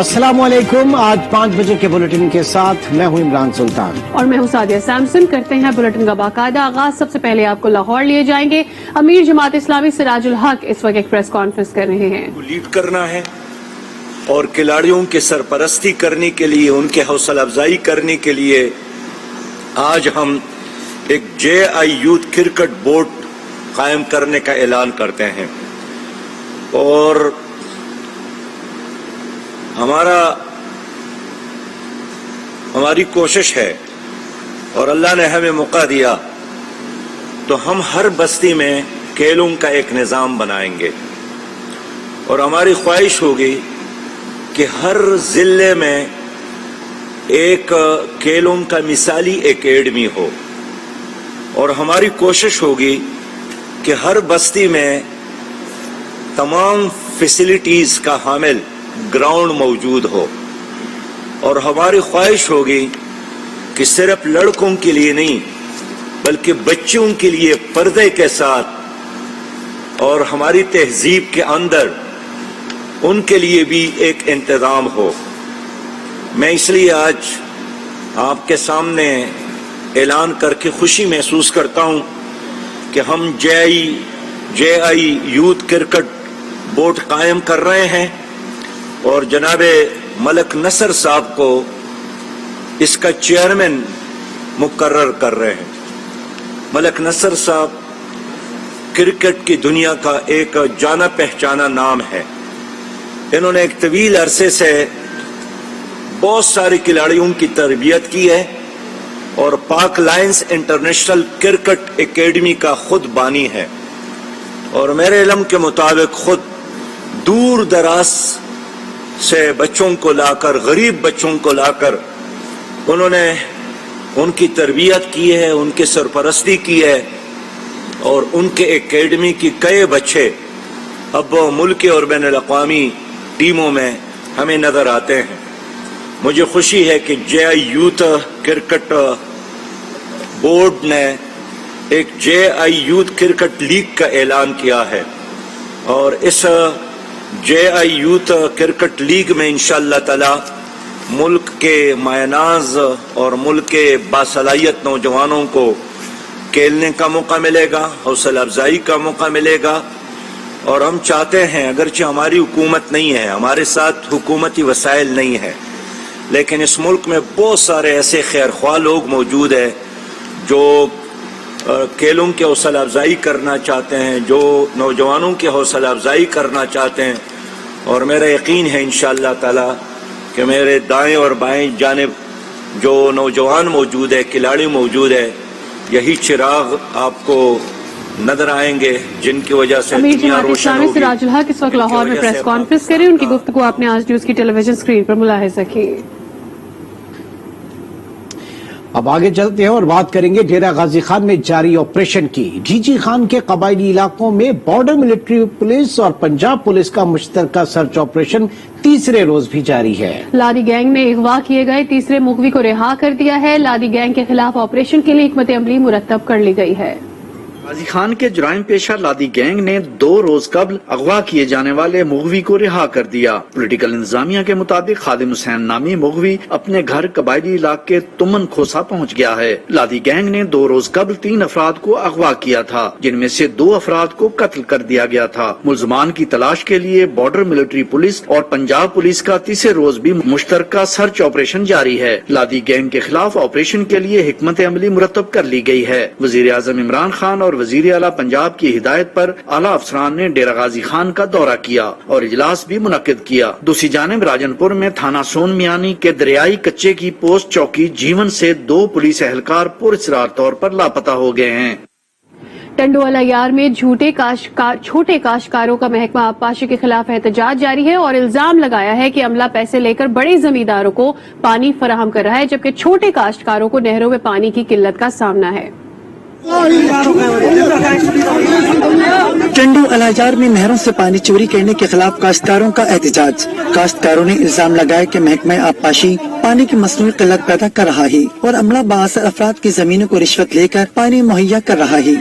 अस्सलाम वालेकुम। आज 5 बजे के बुलेटिन के साथ मैं हूं इमरान सुल्तान और मैं हूं सादिया सैमसन। करते हैं बुलेटिन का बाकायदा आगाज। सबसे पहले आपको लाहौर लिए जाएंगे। अमीर जमात इस्लामी सिराजुल हक इस वक्त एक प्रेस कॉन्फ्रेंस कर रहे हैं। लीड करना है और खिलाड़ियों की सरपरस्ती करने के लिए, उनके हौसला अफजाई करने के लिए आज हम एक JI यूथ क्रिकेट बोर्ड कायम करने का ऐलान करते हैं। और हमारी कोशिश है और अल्लाह ने हमें मौका दिया तो हम हर बस्ती में खेलों का एक निज़ाम बनाएंगे और हमारी ख्वाहिश होगी कि हर जिले में एक खेलों का मिसाली एकेडमी हो और हमारी कोशिश होगी कि हर बस्ती में तमाम फैसिलिटीज का हामिल ग्राउंड मौजूद हो और हमारी ख्वाहिश होगी कि सिर्फ लड़कों के लिए नहीं बल्कि बच्चों के लिए पर्दे के साथ और हमारी तहजीब के अंदर उनके लिए भी एक इंतजाम हो। मैं इसलिए आज आपके सामने ऐलान करके खुशी महसूस करता हूं कि हम JI यूथ क्रिकेट बोर्ड कायम कर रहे हैं और जनाबे मलक नसर साहब को इसका चेयरमैन मुकर्रर कर रहे हैं। मलक नसर साहब क्रिकेट की दुनिया का एक जाना पहचाना नाम है। इन्होंने एक तवील अरसे से बहुत सारे खिलाड़ियों की तरबियत की है और पाक लायंस इंटरनेशनल क्रिकेट एकेडमी का खुद बानी है और मेरे इल्म के मुताबिक खुद दूर दराज से बच्चों को लाकर, गरीब बच्चों को लाकर उन्होंने उनकी तरबियत की है, उनकी सरपरस्ती की है और उनके एकेडमी की कई बच्चे अब मुल्की और बैनुल-अक़वामी टीमों में हमें नजर आते हैं। मुझे खुशी है कि JI यूथ क्रिकेट बोर्ड ने एक JI यूथ क्रिकेट लीग का ऐलान किया है और इस JI यूथ क्रिकेट लीग में इंशाअल्लाह ताला मुल्क के मायनाज और मुल्क के बासलाहियत नौजवानों को खेलने का मौका मिलेगा, हौसला अफजाई का मौका मिलेगा। और हम चाहते हैं, अगरचे हमारी हुकूमत नहीं है, हमारे साथ हुकूमती वसाइल नहीं है, लेकिन इस मुल्क में बहुत सारे ऐसे खैरख्वाह लोग मौजूद हैं जो खेलों की हौसला अफजाई करना चाहते हैं, जो नौजवानों की हौसला अफजाई करना चाहते हैं। और मेरा यकीन है इंशाअल्लाह ताला कि मेरे दाएं और बाएं जानिब जो नौजवान मौजूद है, खिलाड़ी मौजूद है, यही चिराग आपको नजर आएंगे जिनकी वजह से अमीर जमात इस्लामी सिराजुल हक इस वक्त लाहौर में प्रेस कॉन्फ्रेंस करें। उनकी गुफ्तगू आपने आज न्यूज की टेलीविजन स्क्रीन पर मुलाहिजा की। अब आगे चलते हैं और बात करेंगे डेरा गाजी खान में जारी ऑपरेशन की। DG खान के कबायली इलाकों में बॉर्डर मिलिट्री पुलिस और पंजाब पुलिस का मुश्तरका सर्च ऑपरेशन तीसरे रोज भी जारी है। लादी गैंग में अगवा किए गए तीसरे मुगवी को रिहा कर दिया है। लादी गैंग के खिलाफ ऑपरेशन के लिए हिकमत अमली मुरतब कर ली गई है। गाजी खान के जुराइम पेशा लादी गैंग ने 2 रोज कबल अगवा किए जाने वाले मुगवी को रिहा कर दिया। पॉलिटिकल इंतजामिया के मुताबिक खादिम हुसैन नामी मुगवी अपने घर कबायली इलाके तुमन खोसा पहुंच गया है। लादी गैंग ने 2 रोज कबल 3 अफराद को अगवा किया था, जिनमें से 2 अफराद को कत्ल कर दिया गया था। मुलजमान की तलाश के लिए बॉर्डर मिलिट्री पुलिस और पंजाब पुलिस का तीसरे रोज भी मुश्तरका सर्च ऑपरेशन जारी है। लादी गैंग के खिलाफ ऑपरेशन के लिए हिकमत अमली मुरतब कर ली गई है। वजीर आजम इमरान खान और वजीर आला पंजाब की हिदायत पर आला अफसरान ने डेरा गाजी खान का दौरा किया और इजलास भी मुनक्किद किया। दूसरी जानिब राजनपुर में थाना सोन मियानी के दरियाई कच्चे की पोस्ट चौकी जीवन से 2 पुलिस एहलकार पुरस्रार तौर पर लापता हो गए हैं। टंडोवाला यार में छोटे काश्तकारों का महकमा आबपाशी के खिलाफ एहतजाज जारी है और इल्जाम लगाया है कि अमला पैसे लेकर बड़े जमींदारों को पानी फराहम कर रहा है, जबकि छोटे काश्तकारों को नहरों में पानी की किल्लत का सामना है। टंडो अलाजार में नहरों से पानी चोरी करने के खिलाफ काश्तकारों का एहतजाज। काश्तकारों ने इल्जाम लगाया कि महकमा आबपाशी पानी की मसनूई किल्लत पैदा कर रहा है और अमला बाअसर अफराद की जमीनों को रिश्वत लेकर पानी मुहैया कर रहा है।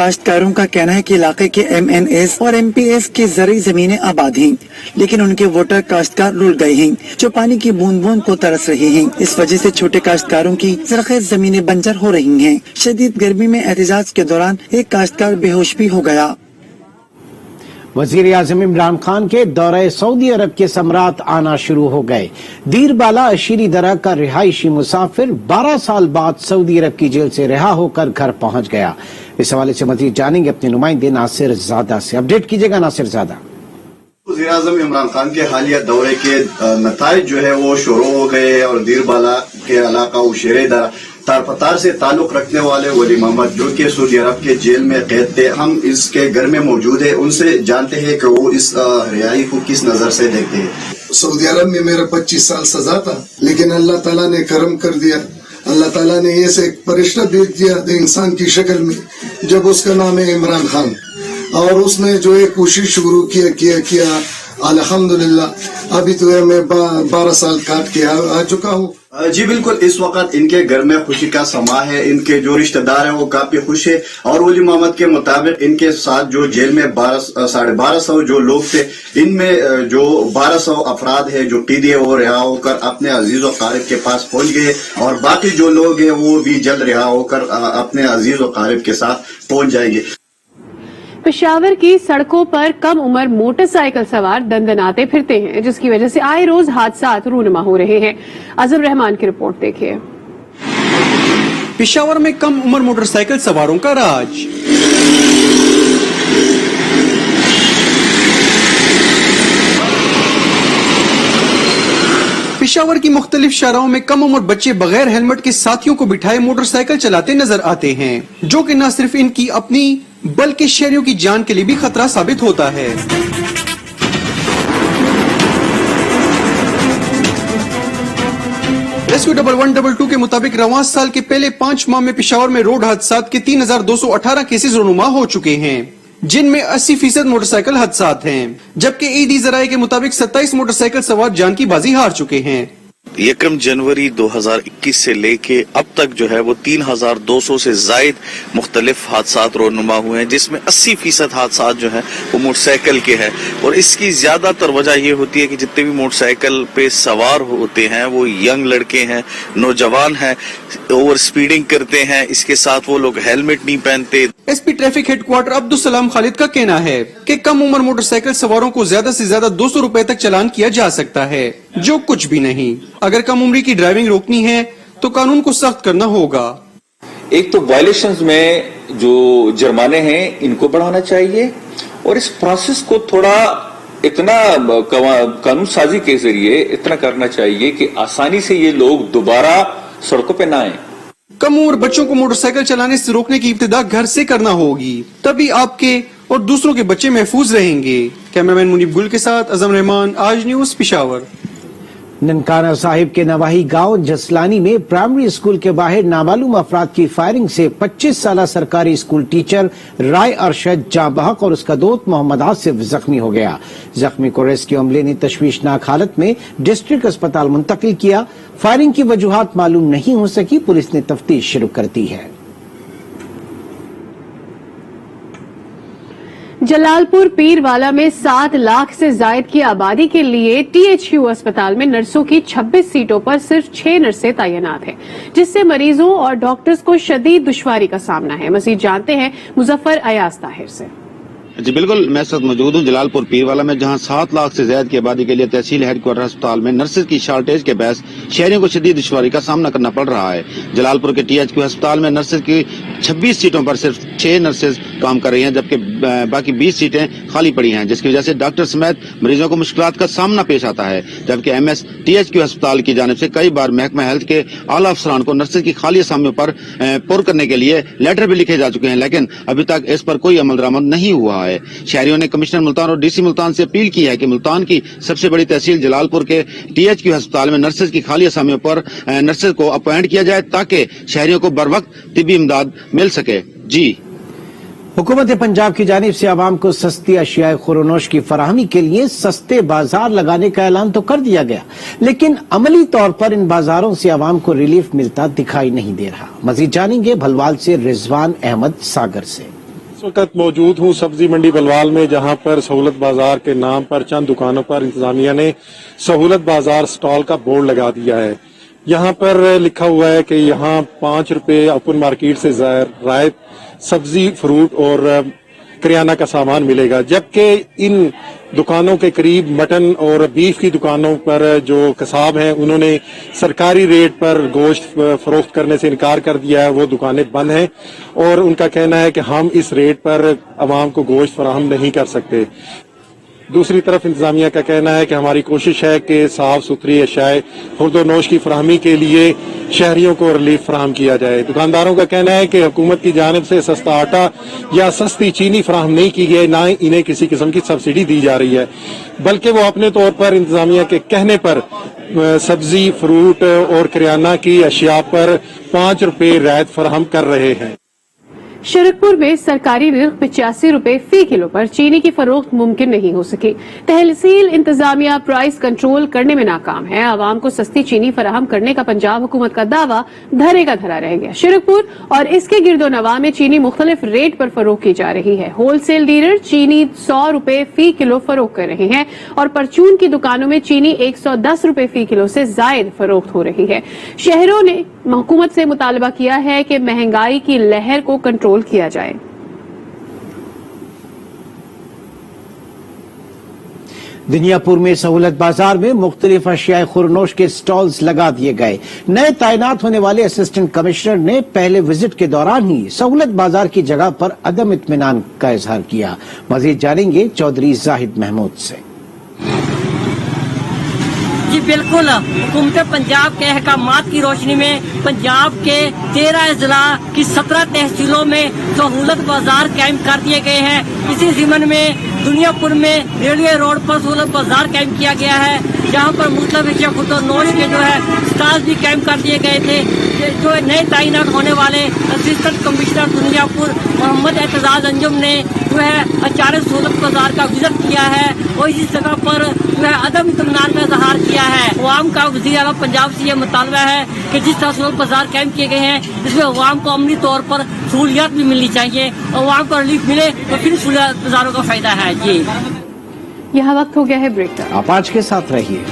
کاشتکاروں کا کہنا ہے کہ علاقے کے MNAs اور MPs کی زرعی زمینیں آباد ہیں، لیکن ان کے ووٹر کاشتکار رول گئے ہیں جو پانی کی بوند بوند کو ترس رہے ہیں۔ اس وجہ سے چھوٹے کاشتکاروں کی زرخیز زمینیں بنجر ہو رہی ہیں۔ شدید گرمی میں احتجاج کے دوران ایک کاشتکار بے ہوش بھی ہو گیا۔ وزیر اعظم عمران خان کے دورہ سعودی عرب کے ثمرات آنا شروع ہو گئے۔ دیر بالا اشیری درہ کا رہائشی مسافر 12 سال بعد سعودی عرب کی جیل سے رہا ہو کر گھر پہنچ گیا۔ اس حوالے سے مزید جانیں گے اپنے نمائندے ناصر زادہ سے۔ اپڈیٹ کیجئے گا ناصر زادہ۔ وزیر اعظم عمران خان کے حالیہ دورے کے نتائج جو ہے وہ شروع ہو گئے اور دیر بالا کے علاقہ اشیری درہ تارپتار سے تعلق رکھنے والے ولی محمد جو کہ سعودی عرب کے جیل میں قید تھے، ہم اس کے گھر میں موجود ہیں، ان سے جانتے ہیں کہ وہ اس رہائی کو کس نظر سے دیکھتے ہیں۔ سعودی عرب میں میرا 25 سال سزا تھا، لیکن اللہ تعالیٰ نے کرم کر دیا۔ اللہ تعالیٰ نے ایسے ایک فرشتہ بھیج دیا انسان کی شکل میں، جب اس کا نام ہے عمران خان، اور اس نے جو ایک کوشش شروع کیا الحمدللہ ابھی تو میں 12 سال کاٹ کے آ چکا ہوں۔ جی بالکل، اس وقت ان کے گھر میں خوشی کا سما ہے، ان کے جو رشتہ دار ہیں وہ کافی خوش ہیں، اور ولی محمد کے مطابق ان کے ساتھ جو جیل میں 1250 جو لوگ تھے، ان میں جو 1200 افراد ہیں جو قیدی ہیں وہ رہا ہو کر اپنے عزیز و قارب کے پاس پہنچ گئے، اور باقی جو لوگ ہیں وہ بھی جلد رہا ہو کر اپنے عزیز و قارب کے ساتھ پہنچ جائیں گے۔ پشاور کی سڑکوں پر کم عمر موٹر سائیکل سوار دندناتے پھرتے ہیں، جس کی وجہ سے آئے روز حادثات رونما ہو رہے ہیں۔ اظہر رحمان کی رپورٹ دیکھیے۔ پشاور میں کم عمر موٹر سائیکل سواروں کا راج۔ پشاور کی مختلف شاہراہوں میں کم عمر بچے بغیر ہیلمٹ کے ساتھیوں کو بٹھائے موٹر سائیکل چلاتے نظر آتے ہیں، جو کہ نہ صرف ان کی اپنی بلکہ شہریوں کی جان کے لیے بھی خطرہ ثابت ہوتا ہے۔ ریسکیو 1122 کے مطابق رواں سال کے پہلے 5 ماہ میں پشاور میں روڈ حادثات کے 3218 کیسز رونما ہو چکے ہیں، جن میں 80% موٹر سائیکل حادثات ہیں، جبکہ ایڈی ذرائع کے مطابق 27 موٹر سائیکل سوار جان کی بازی ہار چکے ہیں۔ 1 جنوری 2021 سے لے کے اب تک جو ہے وہ 3200 سے زائد مختلف حادثات رونما ہوئے ہیں، جس میں 80% حادثات جو ہیں وہ موٹر سائیکل کے ہیں، اور اس کی زیادہ تر وجہ یہ ہوتی ہے کہ جتنے بھی موٹر سائیکل پہ سوار ہوتے ہیں وہ ینگ لڑکے ہیں، نوجوان ہیں، اوور سپیڈنگ کرتے ہیں، اس کے ساتھ وہ لوگ ہیلمٹ نہیں پہنتے۔ S P traffic head quarter Abdussalam Khalid کا کہنا ہے کہ کم عمر موٹر سائیکل سواروں کو زیادہ سے زیادہ 200 روپے تک چلان کیا جا سکتا ہے، جو کچھ بھی نہیں۔ اگر کم عمری کی ڈرائیونگ روکنی ہے تو قانون کو سخت کرنا ہوگا۔ ایک تو وائلیشنز میں جو جرمانے ہیں ان کو بڑھانا چاہیے، اور اس پروسیس کو تھوڑا اتنا قانون سازی کے ذریعے اتنا کرنا چاہیے کہ آسانی سے یہ لوگ دوبارہ سڑکوں پہ نہ آئیں۔ کم عمر بچوں کو موٹر سائیکل چلانے سے روکنے کی ابتدا گھر سے کرنا ہوگی، تبھی آپ کے اور دوسروں کے بچے محفوظ رہیں گے۔ کیمرامین منیب گل کے ساتھ اعظم رحمان، آج نیوز، پشاور۔ ننکانہ صاحب کے نواحی گاؤں جسلانی میں پرائمری اسکول کے باہر نامعلوم افراد کی فائرنگ سے 25 سالہ سرکاری اسکول ٹیچر رائے ارشد جاں بحق اور اس کا دوست محمد آصف زخمی ہو گیا۔ زخمی کو ریسکیو عملے نے تشویشناک حالت میں ڈسٹرکٹ اسپتال منتقل کیا۔ فائرنگ کی وجوہات معلوم نہیں ہو سکی، پولیس نے تفتیش شروع کر دی ہے۔ جلال پور پیر والا میں 7 لاکھ سے زائد کی آبادی کے لیے THU اسپتال میں نرسوں کی 26 سیٹوں پر صرف 6 نرسیں تعینات ہیں، جس سے مریضوں اور ڈاکٹرز کو شدید دشواری کا سامنا ہے۔ مزید جانتے ہیں مظفر ایاز طاہر سے۔ جی بالکل، میں اس وقت موجود ہوں جلال پور پیر والا میں، جہاں 7 لاکھ سے زیادہ کی آبادی کے لیے تحصیل ہیڈ کوارٹر اسپتال میں نرسز کی شارٹیج کے باعث شہریوں کو شدید دشواری کا سامنا کرنا پڑ رہا ہے۔ جلال پور کے THQ اسپتال میں نرسز کی 26 سیٹوں پر صرف 6 نرسز کام کر رہی ہیں، جبکہ باقی 20 سیٹیں خالی پڑی ہیں، جس کی وجہ سے ڈاکٹر سمیت مریضوں کو مشکلات کا سامنا پیش آتا ہے۔ جبکہ MS THQ اسپتال کی جانب سے کئی بار محکمہ ہیلتھ کے اعلیٰ افسران کو نرسز کی خالی اسامیوں پر پر کرنے کے لیے لیٹر بھی لکھے جا چکے ہیں، لیکن ابھی تک اس پر کوئی عمل درآمد نہیں ہوا ہے۔ شہریوں نے کمشنر ملتان اور DC ملتان سے اپیل کی ہے کہ ملتان کی سب سے بڑی تحصیل جلال پور کے THQ اسپتال میں نرسز کی خالی اسامیوں پر نرسز کو اپوائنٹ کیا جائے تاکہ شہریوں کو بروقت طبی امداد مل سکے۔ جی، حکومت پنجاب کی جانب سے عوام کو سستی اشیاء خورونوش کی فراہمی کے لیے سستے بازار لگانے کا اعلان تو کر دیا گیا، لیکن عملی طور پر ان بازاروں سے عوام کو ریلیف ملتا دکھائی نہیں دے رہا۔ مزید جانیں گے بھلوال سے رضوان احمد ساگر سے۔ इस वक्त मौजूद हूँ सब्जी मंडी बलवाल में, जहाँ पर सहूलत बाजार के नाम पर चंद दुकानों पर इंतजामिया ने सहूलत बाजार स्टॉल का बोर्ड लगा दिया है। यहाँ पर लिखा हुआ है कि यहाँ 5 रुपए ओपन मार्केट से रायत सब्जी, फ्रूट और करियाना का सामान मिलेगा, जबकि इन दुकानों के करीब मटन और बीफ की दुकानों पर जो कसाब हैं उन्होंने सरकारी रेट पर गोश्त फरोख्त करने से इनकार कर दिया है। वो दुकानें बंद हैं और उनका कहना है कि हम इस रेट पर आवाम को गोश्त फराहम नहीं कर सकते। दूसरी तरफ इंतजामिया का कहना है कि हमारी कोशिश है कि साफ सुथरी अशाए खुर्दोनोश की फराहमी के लिए शहरियों को रिलीफ फराहम किया जाए। दुकानदारों का कहना है कि हुकूमत की जानिब से सस्ता आटा या सस्ती चीनी फराहम नहीं की गई, ना इन्हें किसी किस्म की सब्सिडी दी जा रही है, बल्कि वो अपने तौर पर इंतजामिया के कहने पर सब्जी, फ्रूट और करियाना की अशिया पर 5 रुपए रियायत फराहम कर रहे हैं। शरकपुर में सरकारी निर्ख 85 रुपए फी किलो पर चीनी की फरोख्त मुमकिन नहीं हो सकी। तहसील इंतजामिया प्राइस कंट्रोल करने में नाकाम है। आवाम को सस्ती चीनी फराहम करने का पंजाब हुकूमत का दावा धरे का धरा रह गया। शरकपुर और इसके गिरदोनवा में चीनी मुख्तलिफ रेट पर फरोख्त की जा रही है। होलसेल डीलर चीनी 100 रुपए फी किलो फरोख्त कर रहे हैं और परचून की दुकानों में चीनी 110 रुपए फी किलो से जायद फरोख्त हो रही है। शहरों ने हुकूमत से मुतालबा किया है कि महंगाई की लहर को कंट्रोल किया जाए। दुनियापुर में सहूलत बाजार में मुख्तलिफ अशियाए खुरनोश के स्टॉल्स लगा दिए गए। नए तैनात होने वाले असिस्टेंट कमिश्नर ने पहले विजिट के दौरान ही सहूलत बाजार की जगह पर अदम इत्मीनान का इजहार किया। मजीद जानेंगे चौधरी जाहिद महमूद से। जी बिल्कुल, हुकूमत पंजाब के अहकामात की रोशनी में पंजाब के 13 जिला की 17 तहसीलों में सहूलत बाजार कायम कर दिए गए हैं। इसी ज़िमन में दुनियापुर में रेलवे रोड पर सहूलत बाजार कायम किया गया है, जहां पर मुख्तलिफ खुर्दोनोश के जो है स्टॉल भी कायम कर दिए गए थे। जो नए तैनात होने वाले असिस्टेंट कमिश्नर दुनियापुर मोहम्मद एतजाज अंजुम ने जो है अचानक सहूलत बाजार का विजिट किया है और इसी जगह पर जो है अदम इत्मीनान का इजहार किया है। अवाम का वज़ीर आला पंजाब से यह मुतालबा है कि जिस तरह सहूलत बाजार कायम किए गए हैं इसमें अवाम को अमली तौर पर सहूलियात भी मिलनी चाहिए, अवाम को रिलीफ मिले तो फिर सहूलत बाजारों का फायदा है। जी यहाँ वक्त हो गया है ब्रेक का। आप आज के साथ रहिए।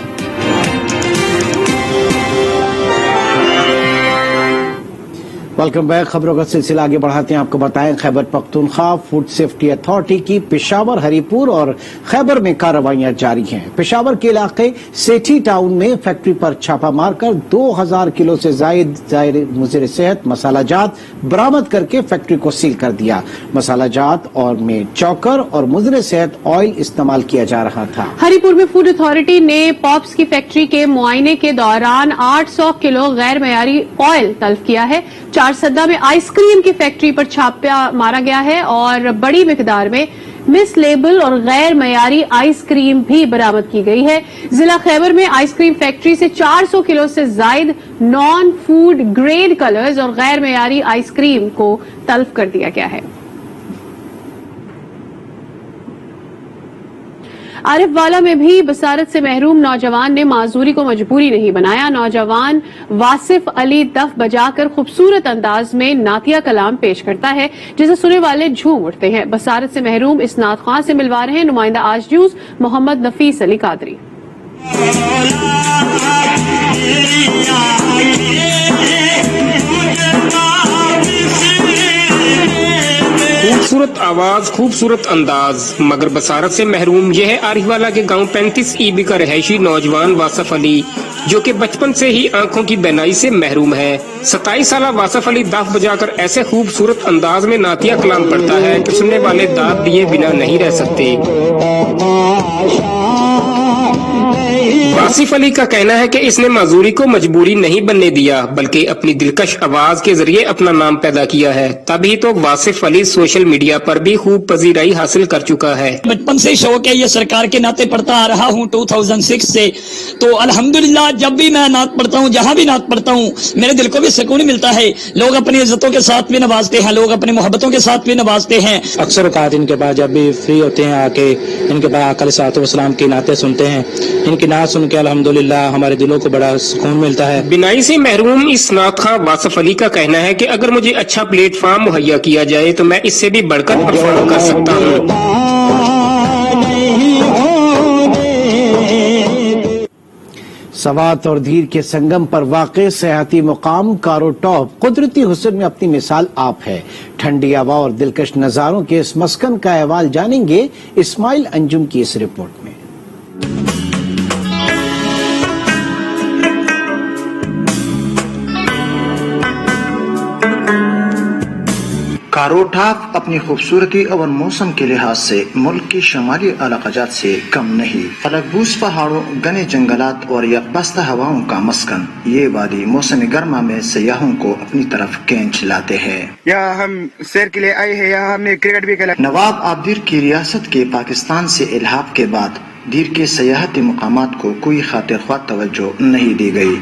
Welcome back. खबरों का सिलसिला आगे बढ़ाते हैं। आपको बताएं, Khyber Pakhtunkhwa food safety authority की पेशावर, हरीपुर और खैबर में कार्रवाइयां जारी हैं। पेशावर के इलाके सेठी टाउन में फैक्ट्री पर छापा मारकर 2000 किलो से जायद मुज़र सेहत मसाला जात बरामद करके फैक्ट्री को सील कर दिया। मसाला जात और में चौकर और मुज़र सेहत ऑयल इस्तेमाल किया जा रहा था। हरीपुर में फूड अथॉरिटी ने पॉप्स की फैक्ट्री के मुआयने के दौरान 800 किलो गैर मयारी ऑयल तल्फ किया है। चारसद्दा में आइसक्रीम की फैक्ट्री पर छापा मारा गया है और बड़ी मिकदार में मिस लेबल और गैर मयारी आइसक्रीम भी बरामद की गई है। जिला खैबर में आइसक्रीम फैक्ट्री से 400 किलो से जायद नॉन फूड ग्रेड कलर्स और गैर मयारी आइसक्रीम को तल्फ कर दिया गया है। आरिफवाला में भी बसारत से महरूम नौजवान ने माजूरी को मजबूरी नहीं बनाया। नौजवान वासिफ अली दफ बजाकर खूबसूरत अंदाज में नातिया कलाम पेश करता है, जिसे सुनने वाले झूम उठते हैं। बसारत से महरूम इस नात ख्वां से मिलवा रहे हैं नुमाइंदा आज न्यूज मोहम्मद नफीस अली कादरी। खूबसूरत आवाज, खूबसूरत अंदाज, मगर बसारत से महरूम। यह है आरिफवाला के गांव 35 ईबी का रहायशी नौजवान वासिफ अली, जो कि बचपन से ही आंखों की बैनाई से महरूम है। 27 साल वासिफ अली दाफ बजाकर ऐसे खूबसूरत अंदाज में नातिया कलाम पढ़ता है कि सुनने वाले दाद दिए बिना नहीं रह सकते। वासिफ अली का कहना है कि इसने माजूरी को मजबूरी नहीं बनने दिया, बल्कि अपनी दिलकश आवाज के जरिए अपना नाम पैदा किया है। तभी तो वासिफ अली सोशल मीडिया पर भी खूब पजीराई हासिल कर चुका है। बचपन से शौक है, ये सरकार के नाते पढ़ता आ रहा हूँ 2006 से। तो अल्हम्दुलिल्लाह जब भी मैं नात पढ़ता हूँ, जहाँ भी नात पढ़ता हूँ, मेरे दिल को भी सुकून मिलता है। लोग अपनी इज्जतों के साथ भी नवाजते हैं, लोग अपनी मोहब्बतों के साथ भी नवाजते हैं। अक्सर औकात इनके बाद जब भी फ्री होते हैं आके इनके बाद आका अलैहिस्सलाम की नाते सुनते हैं इनकी नात सुन के अल्हम्दुलिल्लाह हमारे दिलों को बड़ा सुकून मिलता है। बिनाई से महरूम इस नात खां वासफ अली का कहना है कि अगर मुझे अच्छा प्लेटफॉर्म मुहैया किया जाए तो मैं इससे भी बढ़कर परफॉर्म कर सकता हूँ। सवात और धीर के संगम पर वाक़े सयाहती मुकाम कारो टॉप कुदरती हुस्न में अपनी मिसाल आप है। ठंडी हवा और दिलकश नज़ारों के इस मस्कन का अहवाल जानेंगे इस्माइल अंजुम की इस रिपोर्ट में। कारोटाप अपनी खूबसूरती और मौसम के लिहाज से मुल्क की शमाली इलाकाजात से कम नहीं। फलकबूस पहाड़ों, घने जंगलात और यकबस्ता हवाओं का मस्कन, ये वादी मौसम गर्मा में सयाहों को अपनी तरफ खींच लाते हैं। यहाँ हम सैर के लिए आए हैं, यहाँ हमने क्रिकेट भी खेला। नवाब आबिर की रियासत के पाकिस्तान से इल्हाक के बाद दीर के सयाहती मकामात को कोई खातिर ख्वाह तवज्जो नहीं दी गई,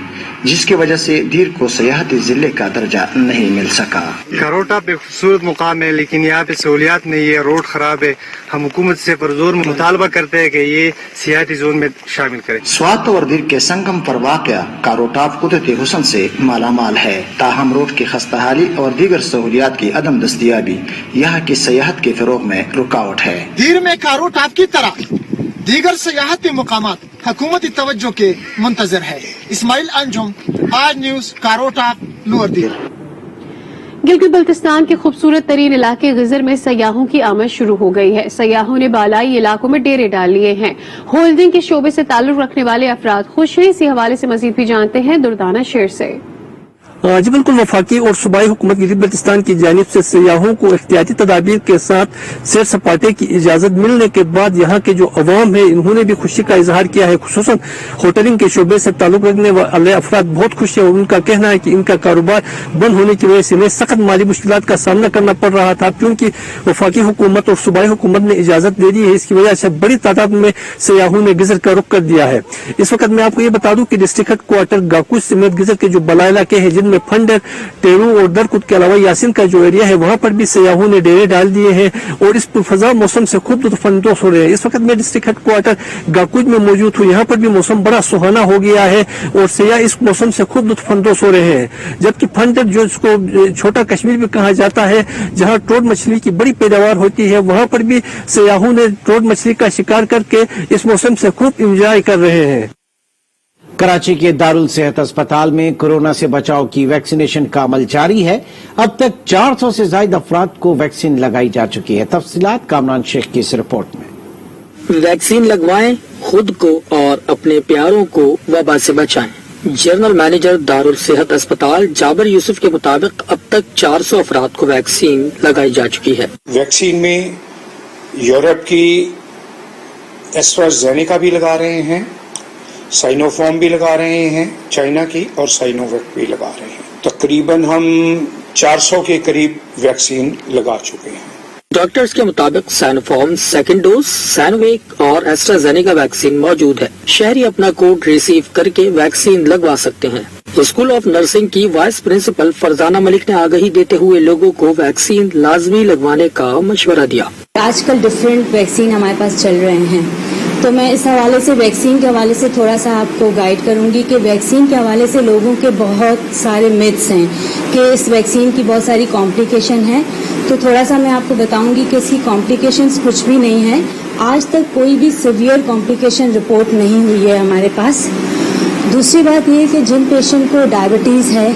जिसकी वजह से दीर को सयाहती जिले का दर्जा नहीं मिल सका। कारोटा पे खूबसूरत मुकाम है, लेकिन यहाँ पे सहूलियात नहीं है, रोड खराब है। हम हुकूमत से पुरजोर मुतालबा करते हैं कि ये सियाहती जोन में शामिल करें। स्वात और दीर के संगम पर वाक़या कारोटाप कुदरती हुस्न से मालामाल है, ताहम रोड की खस्ताहाली और दीगर सहूलियात की अदम दस्तियाबी यहाँ की सयाहत के फरोग में रुकावट है। दीर में कारोटाप की तरह दीगर सयाहती मुकामात हुकूमती तवज्जो के मुंतजर है। इस्माइल अंजुम, आज न्यूज, कारोटाप, लोअर दीर। गिलगित बल्तिस्तान के खूबसूरत तरीन इलाके गिजर में सयाहों की आमद शुरू हो गई है। सयाहों ने बालाई इलाकों में डेरे डाल लिए हैं। होल्डिंग के शोबे से ताल्लुक रखने वाले अफराद खुश हैं। इसी हवाले से मजीद भी जानते हैं दुर्दाना शेर से। जी बिल्कुल, वफाकी और सूबाई हुकूमत गिलगित बल्तिस्तान की जानिब से सयाहों को एहतियाती तदाबीर के साथ सैर सपाटे की इजाजत मिलने के बाद यहाँ के जो अवाम है इन्होंने भी खुशी का इजहार किया है। खुसूसन होटलिंग के शोबे से ताल्लुक रखने वाले अफराद बहुत खुश है और उनका कहना है कि इनका कारोबार बंद होने की वजह से इन्हें सख्त माली मुश्किलात का सामना करना पड़ रहा था, क्योंकि वफाकी हुकूमत और सूबाई हुकूमत ने इजाजत दे दी है। इसकी वजह से बड़ी तादाद में सयाहों ने गिजर का रुख कर दिया है। इस वक्त मैं आपको ये बता दूं कि डिस्ट्रिक्ट हेड क्वार्टर गाकुस समेत गिजर के जो बला इलाके हैं जिनमें फंडर, टेरू और दरकुत के अलावा यासिन का जो एरिया है वहां पर भी सयाहों ने डेरे डाल दिए हैं और इस पुरफजा मौसम से खूब लुत्फानंदोज हो रहे हैं। इस वक्त मैं डिस्ट्रिक्ट हेड क्वार्टर गाकुज में मौजूद हूँ। यहाँ पर भी मौसम बड़ा सुहाना हो गया है और सयाह इस मौसम से खूब लुत्फानंदोज हो रहे हैं। जबकि फंडर, जो इसको छोटा कश्मीर भी कहा जाता है, जहाँ ट्रोट मछली की बड़ी पैदावार होती है, वहां पर भी सयाहों ने ट्रोट मछली का शिकार करके इस मौसम से खूब इंजॉय कर रहे हैं। कराची के दारुल सेहत अस्पताल में कोरोना से बचाव की वैक्सीनेशन का अमल जारी है। अब तक 400 से ज्यादा अफराद को वैक्सीन लगाई जा चुकी है। तफसीलात कामरान शेख की इस रिपोर्ट में। वैक्सीन लगवाएं, खुद को और अपने प्यारों को वबा से बचाएं। जनरल मैनेजर दारुल सेहत अस्पताल जाबिर यूसुफ के मुताबिक अब तक 400 अफराद को वैक्सीन लगाई जा चुकी है। वैक्सीन में यूरोप की एस्ट्राजेनेका भी लगा रहे हैं, साइनोफॉर्म भी लगा रहे हैं, चाइना की, और साइनोवैक भी लगा रहे हैं। तकरीबन हम 400 के करीब वैक्सीन लगा चुके हैं। डॉक्टर्स के मुताबिक साइनोफॉर्म सेकंड डोज, साइनोवेक और एस्ट्राजेनेका वैक्सीन मौजूद है। शहरी अपना कोड रिसीव करके वैक्सीन लगवा सकते हैं। स्कूल ऑफ नर्सिंग की वाइस प्रिंसिपल फरजाना मलिक ने आगाही देते हुए लोगों को वैक्सीन लाजमी लगवाने का मशवरा दिया। आजकल डिफरेंट वैक्सीन हमारे पास चल रहे हैं, तो मैं इस हवाले से वैक्सीन के हवाले से थोड़ा सा आपको गाइड करूंगी कि वैक्सीन के हवाले से लोगों के बहुत सारे मिथ्स हैं कि इस वैक्सीन की बहुत सारी कॉम्प्लिकेशन है। तो थोड़ा सा मैं आपको बताऊंगी कि इसकी कॉम्प्लिकेशंस कुछ भी नहीं है। आज तक कोई भी सीवियर कॉम्प्लिकेशन रिपोर्ट नहीं हुई है हमारे पास। दूसरी बात ये कि जिन पेशेंट को डायबिटीज़ है,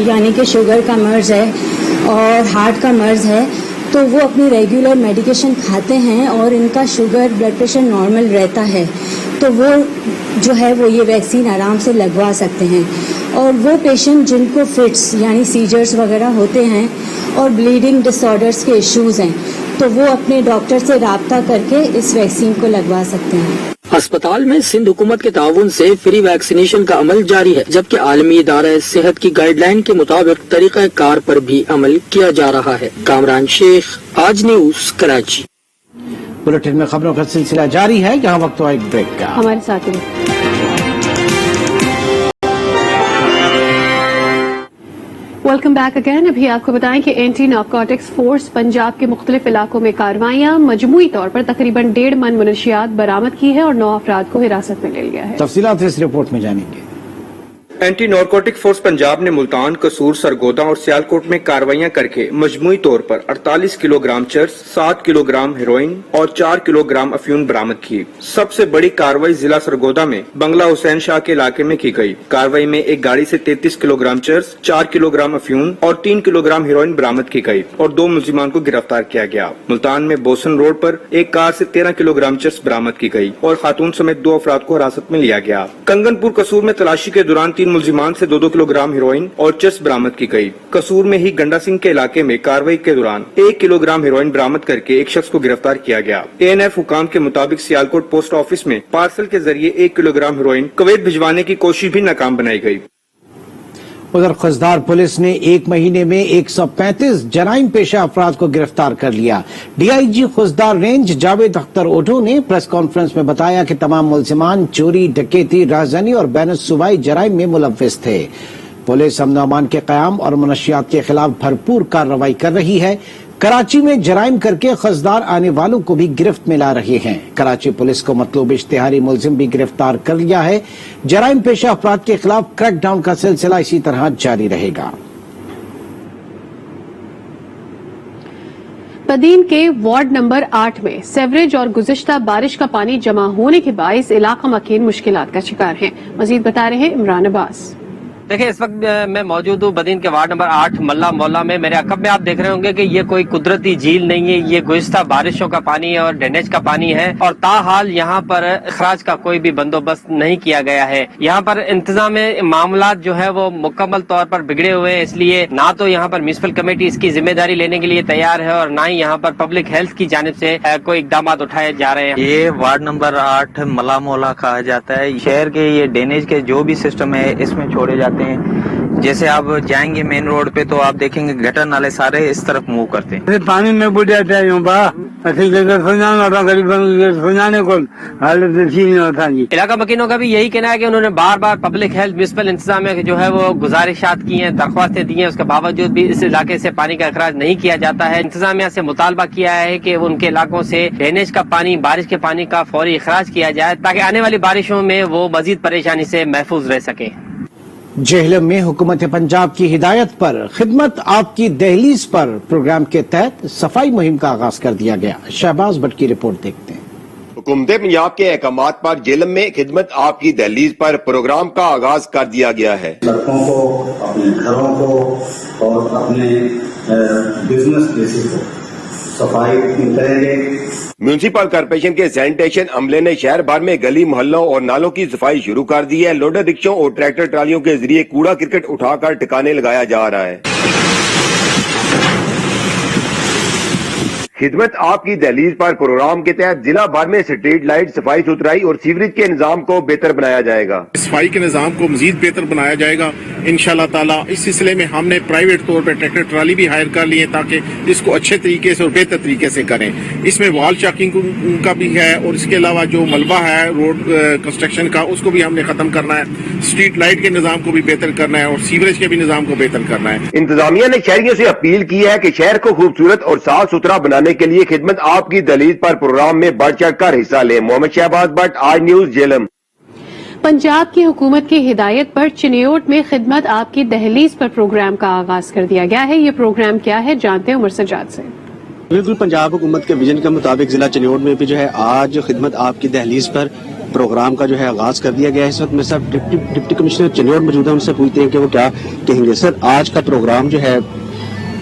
यानी कि शुगर का मर्ज है और हार्ट का मर्ज है, तो वो अपनी रेगुलर मेडिकेशन खाते हैं और इनका शुगर, ब्लड प्रेशर नॉर्मल रहता है, तो वो जो है वो ये वैक्सीन आराम से लगवा सकते हैं। और वो पेशेंट जिनको फिट्स यानी सीजर्स वगैरह होते हैं और ब्लीडिंग डिसऑर्डर्स के इश्यूज हैं, तो वो अपने डॉक्टर से राब्ता करके इस वैक्सीन को लगवा सकते हैं। अस्पताल में सिंध हुकूमत के ताउन से फ्री वैक्सीनेशन का अमल जारी है, जबकि आलमी इदारा सेहत की गाइडलाइन के मुताबिक तरीका कार पर भी अमल किया जा रहा है। कामरान शेख, आज न्यूज, कराची। बुलेटिन में खबरों का सिलसिला जारी है। यहाँ वक्त हुआ एक ब्रेक का। हमारे साथ वेलकम बैक अगेन। अभी आपको बताएं कि एंटी नारकोटिक्स फोर्स पंजाब के मुख्तलिफ इलाकों में कार्रवाइयां मजमूई तौर पर तकरीबन 1.5 मन मुनशियात बरामद की है और 9 अफराद को हिरासत में ले लिया है। तफसीलात इस रिपोर्ट में जानेंगे। एंटी नारकोटिक फोर्स पंजाब ने मुल्तान, कसूर, सरगोदा और सियालकोट में कार्रवाइयां करके मजमूई तौर पर 48 किलोग्राम चरस, 7 किलोग्राम हेरोइन और 4 किलोग्राम अफीम बरामद की। सबसे बड़ी कार्रवाई जिला सरगोदा में बंगला हुसैन शाह के इलाके में की गई। कार्रवाई में एक गाड़ी से 33 किलोग्राम चरस, 4 किलोग्राम अफीम और 3 किलोग्राम हेरोइन बरामद की गई और 2 मुलजिमान को गिरफ्तार किया गया। मुल्तान में बोसन रोड पर एक कार से 13 किलोग्राम चरस बरामद की गई और खातून समेत 2 अफराद को हिरासत में लिया गया। कंगनपुर कसूर में तलाशी के दौरान 3 मुलजिमान से 2-2 किलोग्राम हेरोइन और चरस बरामद की गई। कसूर में ही गंडा सिंह के इलाके में कार्रवाई के दौरान 1 किलोग्राम हेरोइन बरामद करके एक शख्स को गिरफ्तार किया गया। ANF हुकाम के मुताबिक सियालकोट पोस्ट ऑफिस में पार्सल के जरिए 1 किलोग्राम हेरोइन कुवैत भिजवाने की कोशिश भी नाकाम बनाई गई। उधर खुजदार पुलिस ने 1 महीने में 135 जराइम पेशा अफराद को गिरफ्तार कर लिया। DIG खुजदार रेंज जावेद अख्तर ओढो ने प्रेस कॉन्फ्रेंस में बताया कि तमाम मुलजिमान चोरी, डकैती, राहज़नी और बैन सूबाई जराइम में मुलव्विस थे। पुलिस अमन अमान के क़याम और मनशियात के खिलाफ भरपूर कार्रवाई कर रही है। कराची में जराइम करके खजदार आने वालों को भी गिरफ्त में ला रहे हैं। कराची पुलिस को मतलूब इश्तिहारी मुलजिम भी गिरफ्तार कर लिया है। जराइम पेशा अफराद के खिलाफ क्रैकडाउन का सिलसिला इसी तरह जारी रहेगा। पदीन के वार्ड नंबर 8 में सेवरेज और गुज़िश्ता बारिश का पानी जमा होने के बाइस इलाका मकीन मुश्किलात का शिकार है। मजीद बता रहे हैं इमरान अब्बास। देखिए, इस वक्त मैं मौजूद हूँ बदीन के वार्ड नंबर 8 मल्ला मोहल्ला में। मेरे अकब में आप देख रहे होंगे कि ये कोई कुदरती झील नहीं है, ये गुज़िश्ता बारिशों का पानी है और ड्रेनेज का पानी है और ताहाल यहाँ पर अखराज का कोई भी बंदोबस्त नहीं किया गया है। यहाँ पर इंतजाम मामलात जो है वो मुकम्मल तौर पर बिगड़े हुए हैं, इसलिए ना तो यहाँ पर म्युनिसिपल कमेटी इसकी जिम्मेदारी लेने के लिए तैयार है और ना ही यहाँ पर पब्लिक हेल्थ की जानिब से कोई इकदाम उठाए जा रहे हैं। ये वार्ड नंबर 8 मल्ला मोहल्ला कहा जाता है। शहर के ये ड्रेनेज के जो भी सिस्टम है इसमें छोड़े जाते हैं। जैसे आप जाएंगे मेन रोड पे तो आप देखेंगे गटर नाले सारे इस तरफ मूव करते हैं। पानी में बुढ़ जाता है इलाका मकीनों का भी यही कहना है कि उन्होंने बार बार पब्लिक हेल्थ म्युनिसिपल इंतजामिया के जो है वो गुजारिशात की हैं, दरख्वास्तें दी हैं, उसके बावजूद भी इस इलाके से पानी का अखराज नहीं किया जाता है। इंतजामिया से मुतालबा किया है कि उनके इलाकों से ड्रेनेज का पानी, बारिश के पानी का फौरी अखराज किया जाए ताकि आने वाली बारिशों में वो मजीद परेशानी से महफूज रह सके। जेहलम में हुकूमत पंजाब की हिदायत पर खिदमत आपकी दहलीज पर प्रोग्राम के तहत सफाई मुहिम का आगाज कर दिया गया। शहबाज भट्ट की रिपोर्ट देखते हैं। हुकूमत पंजाब के अहकामात पर जेहलम में खिदमत आपकी दहलीज पर प्रोग्राम का आगाज कर दिया गया है। सड़कों को, अपने घरों को और अपने बिजनेस प्लेसेस को सफाई करेंगे। म्यूनिसिपल कॉर्पोरेशन के सैनिटेशन अमले ने शहर भर में गली मोहल्लों और नालों की सफाई शुरू कर दी है। लोडर रिक्शों और ट्रैक्टर ट्रालियों के जरिए कूड़ा क्रिकेट उठाकर ठिकाने लगाया जा रहा है। खिदमत आपकी दहलीज पर प्रोग्राम के तहत जिला भर में स्ट्रीट लाइट, सफाई सुथराई और सीवरेज के निजाम को बेहतर बनाया जाएगा। सफाई के निजाम को मजीद बेहतर बनाया जाएगा इंशाल्लाह ताला। इस सिलसिले में हमने प्राइवेट तौर पर ट्रैक्टर ट्राली भी हायर कर ली है ताकि इसको अच्छे तरीके से और बेहतर तरीके से करें। इसमें वॉल चॉकिंग का भी है और इसके अलावा जो मलबा है रोड कंस्ट्रक्शन का उसको भी हमने खत्म करना है। स्ट्रीट लाइट के निजाम को भी बेहतर करना है और सीवरेज के भी निजाम को बेहतर करना है। इंतजामिया ने शहरियों से अपील की है कि शहर को खूबसूरत और साफ सुथरा बनाने के लिए खिदमत आपकी दहलीज पर प्रोग्राम में बढ़ चढ़ कर हिस्सा लें। मोहम्मद शहबाज भट्ट, आज न्यूज, जेहलम। पंजाब की हुकूमत की हिदायत पर चिन्योट में खिदमत आपकी दहलीज पर प्रोग्राम का आगाज कर दिया गया है। ये प्रोग्राम क्या है, जानते हैं उमर सजाद से। बिल्कुल, पंजाब हुकूमत के विजन के मुताबिक जिला चिन्योट में भी जो है आज खिदमत आपकी दहलीज पर प्रोग्राम का जो है आगाज कर दिया गया है। इस वक्त मेरे साथ डिप्टी कमिश्नर चिन्योट मौजूद है, उनसे पूछते हैं कि वो क्या कहेंगे। सर, आज का प्रोग्राम जो है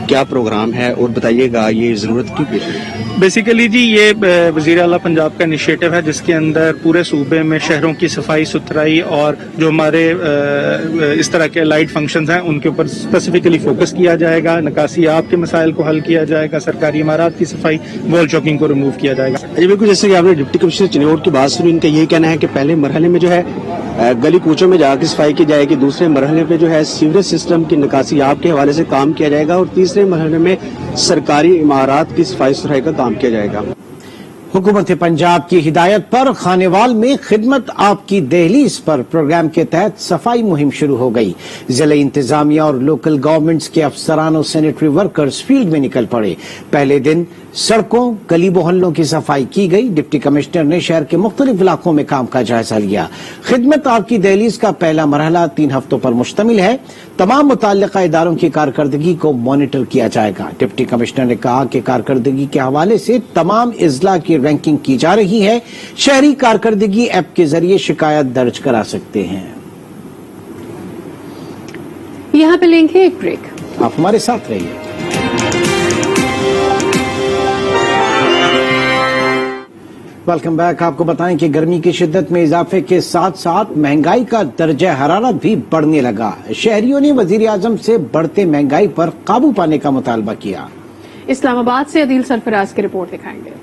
क्या प्रोग्राम है और बताइएगा ये जरूरत क्यों पेश है? बेसिकली जी ये वजीर आला पंजाब का इनिशिएटिव है जिसके अंदर पूरे सूबे में शहरों की सफाई सुथराई और जो हमारे इस तरह के लाइट फंक्शंस हैं उनके ऊपर स्पेसिफिकली फोकस किया जाएगा। निकासी आप के मसाइल को हल किया जाएगा, सरकारी इमारत की सफाई, वॉल चॉकिंग को रिमूव किया जाएगा। जी बिल्कुल, जैसे कि आपने डिप्टी कमिश्नर चिन्योट की बात सुनी, इनका यही कहना है कि पहले मरहले में जो है गली कूचों में जाकर सफाई की जाएगी, दूसरे मरहले पे जो है सीवरेज सिस्टम की निकासी आप के हवाले से काम किया जाएगा और तीसरे मरहले में सरकारी इमारत की सफाई सुथराई का काम किया जाएगा। हुकूमत पंजाब की हिदायत पर खानेवाल में खिदमत आपकी दहलीज पर प्रोग्राम के तहत सफाई मुहिम शुरू हो गई। जिला इंतजामिया और लोकल गवर्नमेंट्स के अफसरान और सैनिटरी वर्कर्स फील्ड में निकल पड़े। पहले दिन सड़कों गली मोहल्लों की सफाई की गई। डिप्टी कमिश्नर ने शहर के मुख्तलिफ इलाकों में काम का जायजा लिया। खिदमत आपकी दहलीज का पहला मरहला 3 हफ्तों पर मुश्तमिल है। तमाम मुताल्लिका इदारों की कारकर्दगी को मॉनिटर किया जाएगा। डिप्टी कमिश्नर ने कहा कि कारकर्दगी के हवाले से तमाम इजला की रैंकिंग की जा रही है। शहरी कारकर्दगी ऐप के जरिए शिकायत दर्ज करा सकते हैं। यहाँ पे लेंगे एक ब्रेक, आप हमारे साथ रहिए। Welcome back. आपको बताएं कि गर्मी की शिद्दत में इजाफे के साथ साथ महंगाई का दर्जा हरारत भी बढ़ने लगा। शहरियों ने वजीर आजम से बढ़ते महंगाई पर काबू पाने का मुतालबा किया। इस्लामाबाद से अदील सरफराज की रिपोर्ट दिखाएंगे।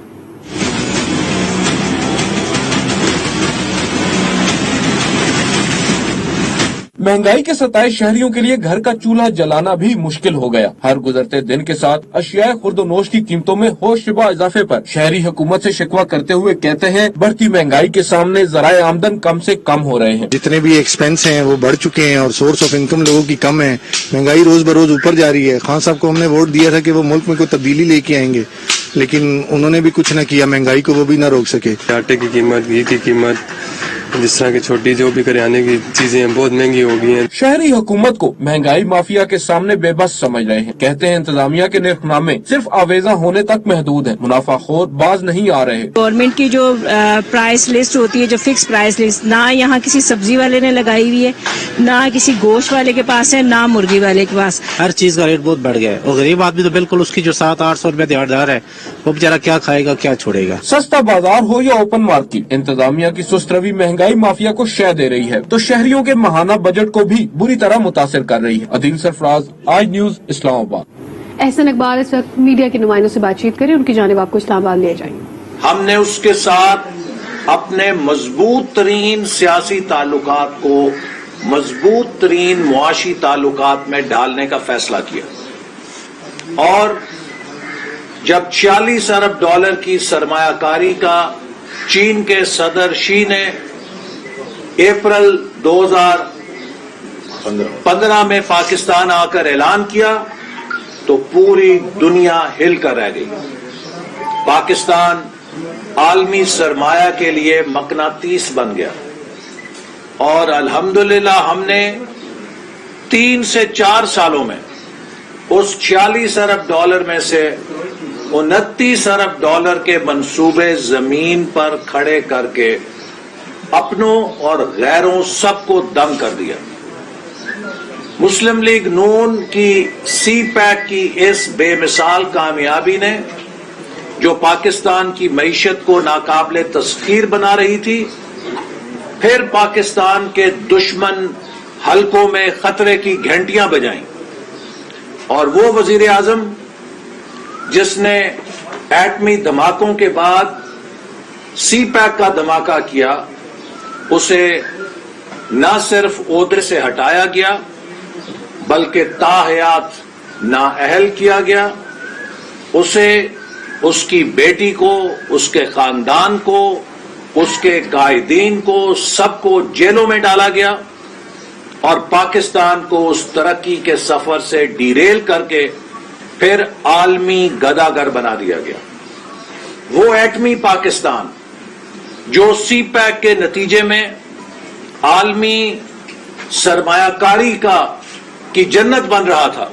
महंगाई के सताए शहरियों के लिए घर का चूल्हा जलाना भी मुश्किल हो गया। हर गुजरते दिन के साथ अशियाए खुर्दोनोश की कीमतों में होशरुबा इजाफे पर शहरी हुकूमत से शिकवा करते हुए कहते हैं, बढ़ती महंगाई के सामने जराए आमदन कम से कम हो रहे हैं। जितने भी एक्सपेंस हैं वो बढ़ चुके हैं और सोर्स ऑफ इनकम लोगों की कम है। महंगाई रोज बरोज ऊपर जा रही है। खान साहब को हमने वोट दिया था कि वो मुल्क में कोई तब्दीली लेके आएंगे, लेकिन उन्होंने भी कुछ न किया। महंगाई को वो भी न रोक सके। आटे की कीमत, घी की कीमत, जिस तरह की छोटी जो भी करियाने की चीजें हैं बहुत महंगी हो गई हैं। शहरी हुकूमत को महंगाई माफिया के सामने बेबस समझ रहे हैं। कहते हैं इंतजामिया के निर्खनामे सिर्फ आवेजा होने तक महदूद है, मुनाफाखोर बाज नहीं आ रहे। गवर्नमेंट की जो प्राइस लिस्ट होती है, जो फिक्स प्राइस लिस्ट, ना यहाँ किसी सब्जी वाले ने लगाई हुई है, ना किसी गोश्त वाले के पास है, ना मुर्गी वाले के पास। हर चीज का रेट बहुत बढ़ गया है और गरीब आदमी तो बिल्कुल, उसकी जो 700-800 रुपए दिहाड़ीदार है वो बेचारा क्या खाएगा, क्या छोड़ेगा। सस्ता बाजार हो या ओपन मार्केट, इंतजामिया की सुस्त रवि महंगाई माफिया को शह दे रही है तो शहरियों के माहाना बजट को भी बुरी तरह मुतासिर कर रही है। अदील सरफराज, आज न्यूज, इस्लामाबाद। एहसन इकबाल इस वक्त मीडिया के नुमाइंदों से बातचीत करें, उनकी जानिब आपको इस्लामाबाद ले जाएंगे। हमने उसके साथ अपने मजबूत तरीन सियासी ताल्लुकात को मजबूत तरीन मुआशी ताल्लुकात में डालने का फैसला किया और जब 46 अरब डॉलर की सरमायाकारी का चीन के सदर शी ने अप्रैल 2015 में पाकिस्तान आकर ऐलान किया तो पूरी दुनिया हिल कर रह गई। पाकिस्तान आलमी सरमाया के लिए मकनातीस बन गया और अल्हम्दुलिल्लाह हमने 3 से 4 सालों में उस 46 अरब डॉलर में से 29 अरब डॉलर के मंसूबे जमीन पर खड़े करके अपनों और गैरों सबको दम कर दिया। मुस्लिम लीग नून की सी पैक की इस बेमिसाल कामयाबी ने जो पाकिस्तान की मईशत को नाकाबिले तस्खीर बना रही थी, फिर पाकिस्तान के दुश्मन हलकों में खतरे की घंटियां बजाईं और वो वजीर आजम जिसने एटमी धमाकों के बाद सी पैक का धमाका किया, उसे न सिर्फ ओहदे से हटाया गया बल्कि ताहयात नाअहल किया गया। उसे, उसकी बेटी को, उसके खानदान को, उसके कायदीन को, सबको जेलों में डाला गया और पाकिस्तान को उस तरक्की के सफर से डिरेल करके फिर आलमी गदागर बना दिया गया। वो एटमी पाकिस्तान जो सी पैक के नतीजे में आलमी सरमायाकारी की जन्नत बन रहा था,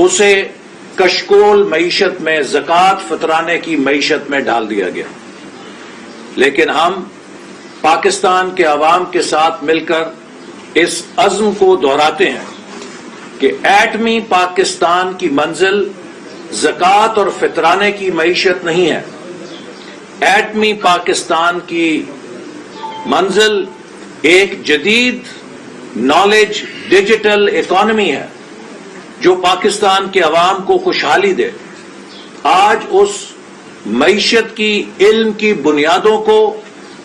उसे कशकोल मईशत में, ज़कात फतराने की मईशत में डाल दिया गया। लेकिन हम पाकिस्तान के अवाम के साथ मिलकर इस अज़्म को दोहराते हैं कि एटमी पाकिस्तान की मंजिल ज़कात और फितराने की मईशत नहीं है। एटमी पाकिस्तान की मंजिल एक जदीद नॉलेज डिजिटल इकॉनमी है जो पाकिस्तान के अवाम को खुशहाली दे। आज उस मईशत की, इल्म की बुनियादों को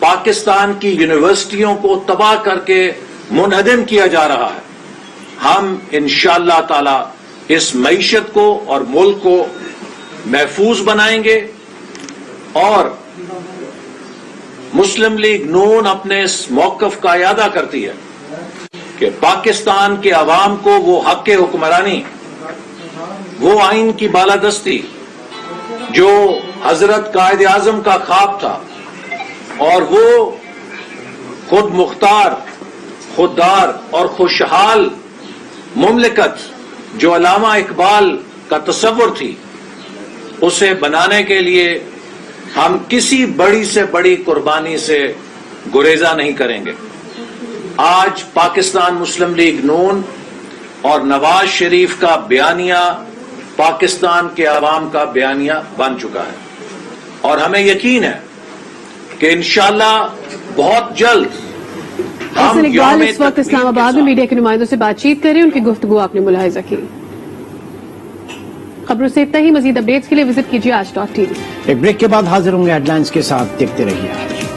पाकिस्तान की यूनिवर्सिटियों को तबाह करके मुनहदम किया जा रहा है। हम इंशाअल्लाह ताला इस मईशत को और मुल्क को महफूज बनाएंगे और मुस्लिम लीग नून अपने इस मौकफ का इयादा करती है कि पाकिस्तान के अवाम को वो हक हुक्मरानी, वो आइन की बालादस्ती जो हजरत कायद आजम का ख्वाब था, और वो खुद मुख्तार, खुददार और खुशहाल मुमलिकत जो अल्लामा इकबाल का तसव्वुर थी, उसे बनाने के लिए हम किसी बड़ी से बड़ी कुर्बानी से गुरेजा नहीं करेंगे। आज पाकिस्तान मुस्लिम लीग नून और नवाज शरीफ का बयानिया पाकिस्तान के अवाम का बयानिया बन चुका है, और हमें यकीन है कि इंशाअल्लाह बहुत जल्द हसन इकबाल इस वक्त इस्लामाबाद में मीडिया के नुमाइंदों से बातचीत करें, उनकी गुफ्तगू आपने मुलाहिजा की। खबरों से इतना ही। मजीद अपडेट्स के लिए विजिट कीजिए आज.tv। एक ब्रेक के बाद हाजिर होंगे हेडलाइंस के साथ, देखते रहिए।